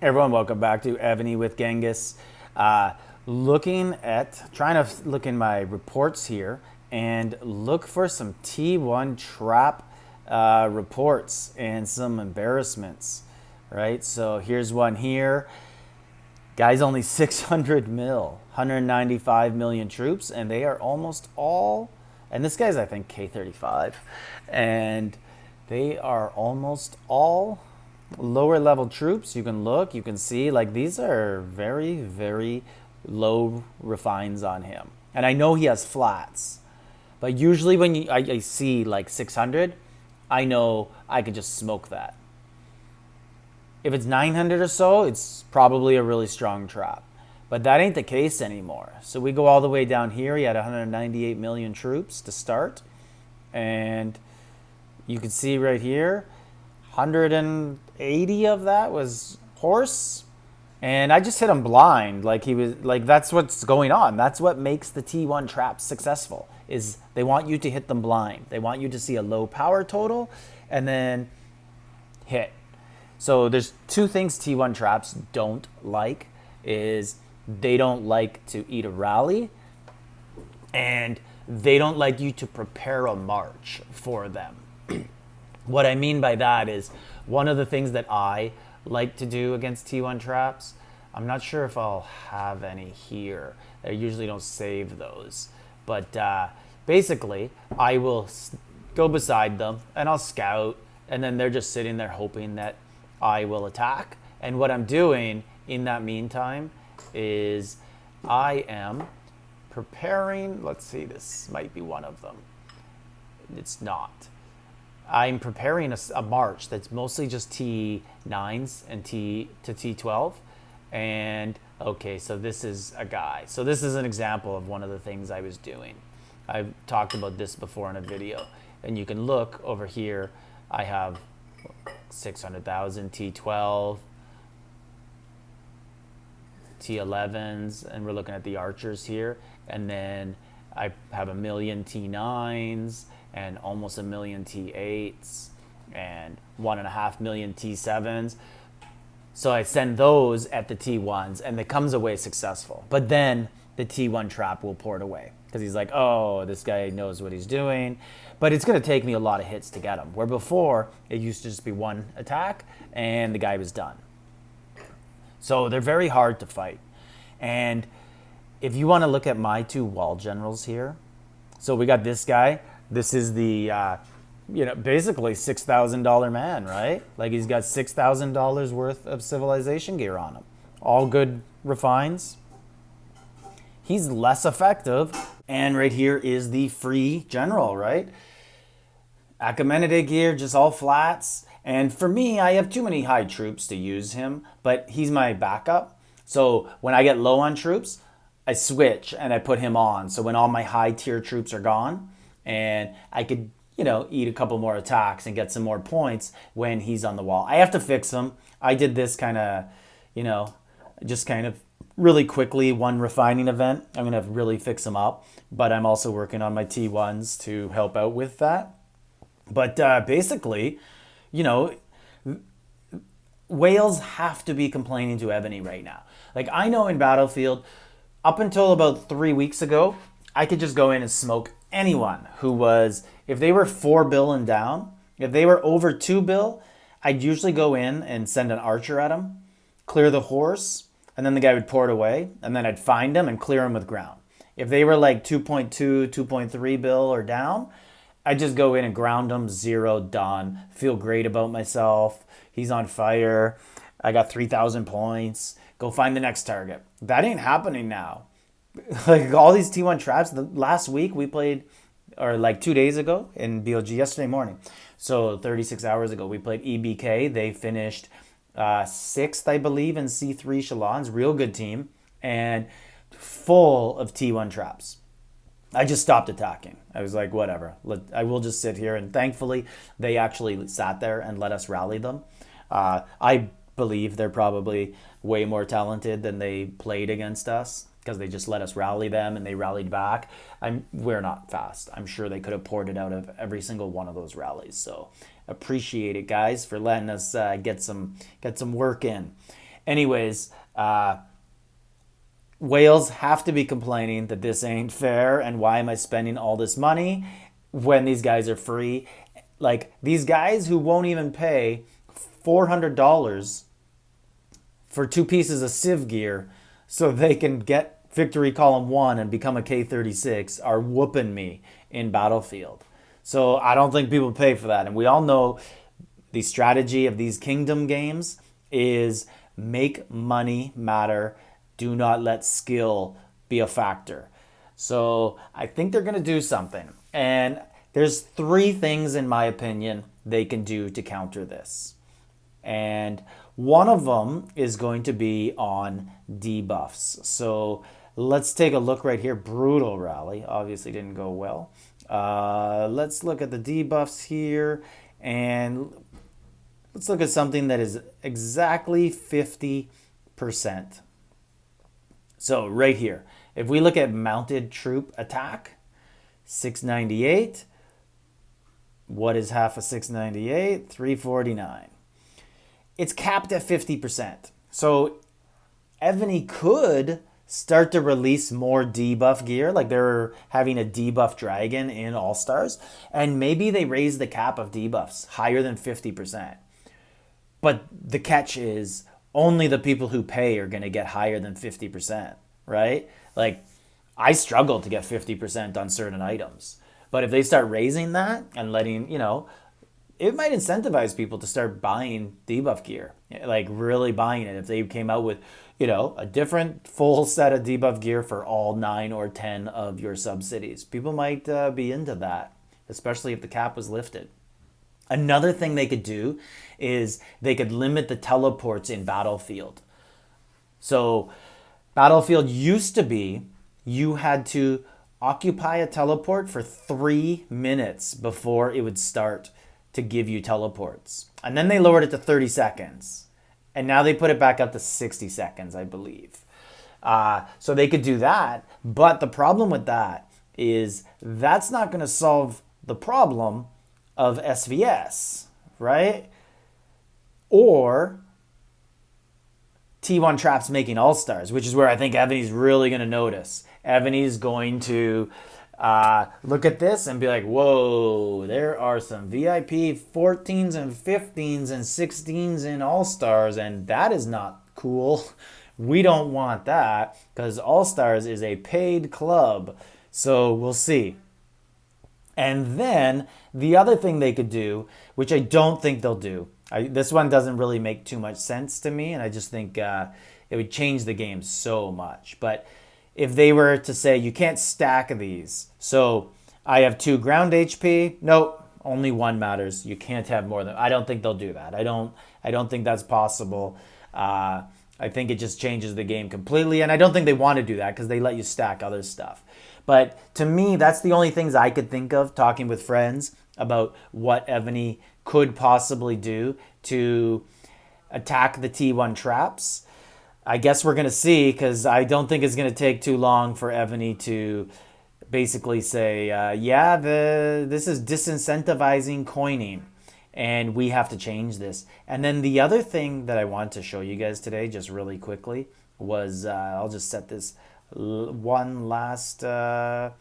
Everyone, welcome back to Evony with Genghis. Trying to look in my reports here and look for some T1 trap reports and some embarrassments, right? So here's one here. Guy's only 600 mil, 195 million troops, and they are almost all, and this guy's, I think, K35, and they are almost all lower level troops. You can look, you can see, like these are very, very low refines on him. And I know he has flats, but usually when I see like 600, I know I could just smoke that. If it's 900 or so, it's probably a really strong trap. But that ain't the case anymore. So we go all the way down here. He had 198 million troops to start. And you can see right here, 180 of that was horse. And I just hit him blind. Like he was like, that's what's going on. That's what makes the T1 traps successful, is they want you to hit them blind. They want you to see a low power total and then hit. So there's two things T1 traps don't like, is they don't like to eat a rally, and they don't like you to prepare a march for them. What I mean by that is, one of the things that I like to do against T1 traps, I'm not sure if I'll have any here. I usually don't save those. But basically, I will go beside them and I'll scout, and then they're just sitting there hoping that I will attack. And what I'm doing in that meantime is I am preparing, let's see, this might be one of them. It's not. I'm preparing a march that's mostly just T9s and T to T12. And okay, so this is a guy. So this is an example of one of the things I was doing. I've talked about this before in a video. And you can look over here. I have 600,000 T12, T11s, and we're looking at the archers here. And then I have a million T9s and almost a million T8s and 1.5 million T7s. So I send those at the T1s and it comes away successful. But then the T1 trap will port away because he's like, oh, this guy knows what he's doing. But it's going to take me a lot of hits to get him. Where before, it used to just be one attack and the guy was done. So they're very hard to fight. And if you want to look at my two wall generals here, so we got this guy. This is the, basically $6,000 man, right? Like he's got $6,000 worth of civilization gear on him. All good refines. He's less effective. And right here is the free general, right? Achaemenid gear, just all flats. And for me, I have too many high troops to use him, but he's my backup. So when I get low on troops, I switch and I put him on. So when all my high tier troops are gone, and I could, eat a couple more attacks and get some more points when he's on the wall. I have to fix him. I did this kind of, just kind of really quickly, one refining event. I'm going to really fix him up. But I'm also working on my T1s to help out with that. But basically, whales have to be complaining to Evony right now. Like, I know in Battlefield, up until about 3 weeks ago, I could just go in and smoke anyone who was, if they were 4 bill and down, if they were over 2 bill, I'd usually go in and send an archer at him, clear the horse, and then the guy would port away, and then I'd find him and clear him with ground. If they were like 2.2, 2.3 bill or down, I'd just go in and ground him, 0, done. Feel great about myself. He's on fire. I got 3,000 points. Go find the next target. That ain't happening now. Like all these T1 traps, last week we played, or like 2 days ago in BOG, yesterday morning. So 36 hours ago, we played EBK. They finished 6th, I believe, in C3 Shalons. Real good team. And full of T1 traps. I just stopped attacking. I was like, whatever. I will just sit here. And thankfully, they actually sat there and let us rally them. I believe they're probably way more talented than they played against us, because they just let us rally them and they rallied back. We're not fast. I'm sure they could have poured it out of every single one of those rallies. So appreciate it, guys, for letting us get some work in. Anyways, whales have to be complaining that this ain't fair and why am I spending all this money when these guys are free? Like these guys who won't even pay $400 for 2 pieces of Civ gear so they can get Victory Column 1 and become a K-36 are whooping me in Battlefield. So I don't think people pay for that. And we all know the strategy of these kingdom games is make money matter. Do not let skill be a factor. So I think they're going to do something. And there's 3 things, in my opinion, they can do to counter this. And one of them is going to be on debuffs. So let's take a look right here. Brutal Rally obviously didn't go well. Let's look at the debuffs here. And let's look at something that is exactly 50%. So right here, if we look at mounted troop attack, 698. What is half of 698? 349. It's capped at 50%. So Evony could start to release more debuff gear, like they're having a debuff dragon in All-Stars, and maybe they raise the cap of debuffs higher than 50%. But the catch is only the people who pay are going to get higher than 50%, right? Like I struggle to get 50% on certain items. But if they start raising that and letting, it might incentivize people to start buying debuff gear, like really buying it. If they came out with, a different full set of debuff gear for all 9 or 10 of your sub-cities, people might be into that, especially if the cap was lifted. Another thing they could do is they could limit the teleports in Battlefield. So Battlefield used to be, you had to occupy a teleport for 3 minutes before it would start to give you teleports. And then they lowered it to 30 seconds. And now they put it back up to 60 seconds, I believe. So they could do that. But the problem with that is that's not going to solve the problem of SVS, right? Or T1 traps making all-stars, which is where I think Evony's really going to notice. Evony's going to look at this and be like, whoa, there are some VIP 14s and 15s and 16s in all-stars, and that is not cool. We don't want that because all-stars is a paid club. So we'll see. And then the other thing they could do, which I don't think they'll do, this one doesn't really make too much sense to me, and I just think it would change the game so much. But if they were to say, you can't stack these, so I have 2 ground HP, nope, only 1 matters. You can't have more than, I don't think they'll do that. I don't think that's possible. I think it just changes the game completely, and I don't think they want to do that because they let you stack other stuff. But to me, that's the only things I could think of talking with friends about what Evony could possibly do to attack the T1 traps. I guess we're going to see, because I don't think it's going to take too long for Evony to basically say, this is disincentivizing coining, and we have to change this. And then the other thing that I want to show you guys today, just really quickly, was, I'll just set this one last, looks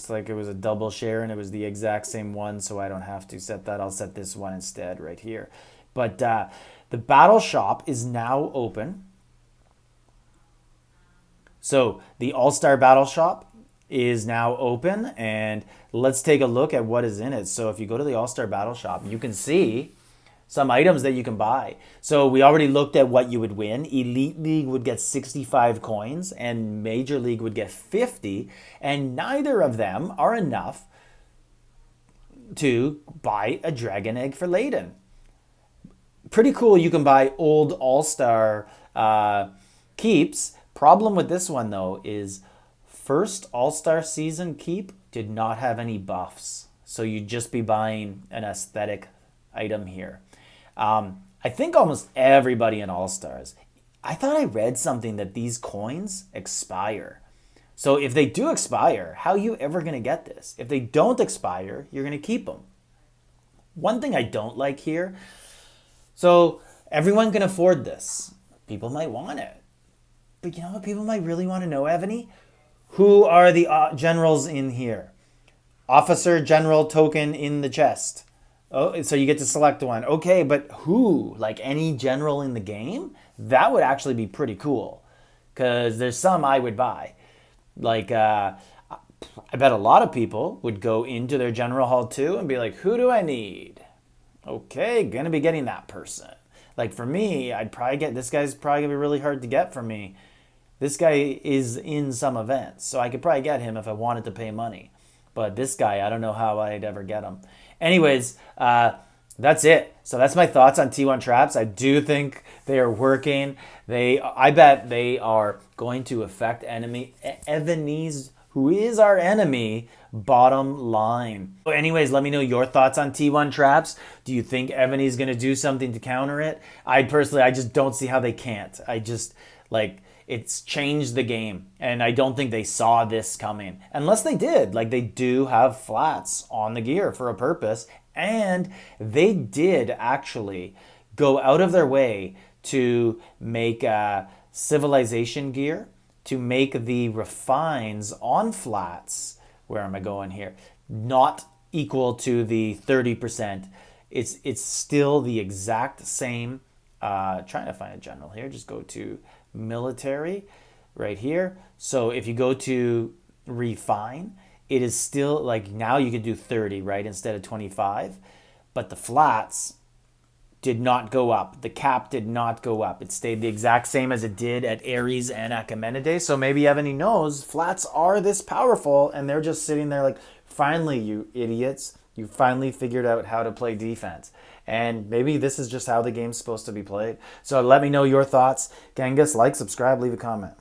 like it was a double share, and it was the exact same one, so I don't have to set that. I'll set this one instead right here. But the battle shop is now open. So the All-Star Battle Shop is now open, and let's take a look at what is in it. So if you go to the All-Star Battle Shop, you can see some items that you can buy. So we already looked at what you would win. Elite League would get 65 coins, and Major League would get 50, and neither of them are enough to buy a Dragon Egg for Layden. Pretty cool. You can buy old All-Star keeps. Problem with this one, though, is first All-Star season keep did not have any buffs. So you'd just be buying an aesthetic item here. I think almost everybody in All-Stars. I thought I read something that these coins expire. So if they do expire, how are you ever going to get this? If they don't expire, you're going to keep them. One thing I don't like here, so Everyone can afford this. People might want it. But you know what people might really want to know, Evony? Who are the generals in here? Officer general token in the chest. Oh, so you get to select one. Okay, but who? Like any general in the game? That would actually be pretty cool. Because there's some I would buy. Like, I bet a lot of people would go into their general hall too and be like, who do I need? Okay, gonna be getting that person. Like for me, I'd probably get, this guy's probably gonna be really hard to get for me. This guy is in some events, so I could probably get him if I wanted to pay money. But this guy, I don't know how I'd ever get him. Anyways, that's it. So that's my thoughts on T1 traps. I do think they are working. I bet they are going to affect Evony's, who is our enemy, bottom line. So anyways, let me know your thoughts on T1 traps. Do you think Evony's going to do something to counter it? I just don't see how they can't. It's changed the game, and I don't think they saw this coming. Unless they did. Like, they do have flats on the gear for a purpose, and they did actually go out of their way to make civilization gear, to make the refines on flats, where am I going here, not equal to the 30%. It's still the exact same. Trying to find a general here. Just go to military right here. So if you go to refine, it is still like now you could do 30, right, instead of 25. But the flats did not go up. The cap did not go up. It stayed the exact same as it did at Ares and Achaemenides. So maybe Evony knows flats are this powerful, and they're just sitting there like, finally, you idiots, you finally figured out how to play defense. And maybe this is just how the game's supposed to be played. So let me know your thoughts. Genghis, like, subscribe, leave a comment.